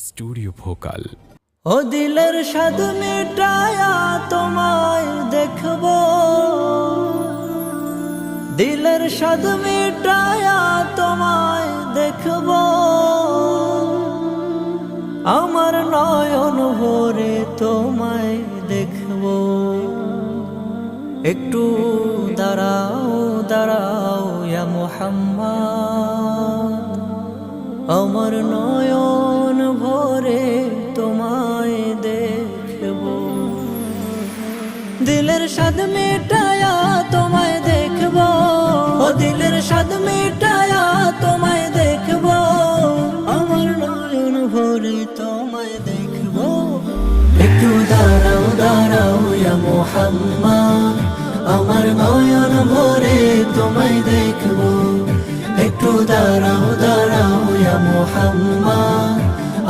Studio vocal. ও দিলের স্বাদ মিটায়া তোমায় দেখবো, দিলের স্বাদ মিটায়া তোমায় দেখবো, আমার নয়ন ভরে তোমায় দেখবো। একটু দাঁড়াও দাঁড়াও ইয়া মুহাম্মদ, আমার নয়ন ভরে তোমায় দেখবো। দিলের স্বাদ মিটায়া তোমায় দেখবো, ও দিলের স্বাদ মিটায়া তোমায় দেখবো, আমার নয়ন ভরে তোমায় দেখবো। একটু দাঁড়াও দাঁড়াও ইয়া মুহাম্মদ, আমার নয়ন ভরে তোমায় দেখবো। একটু দাঁড়াও দাঁড়াও ইয়া মুহাম্মদ,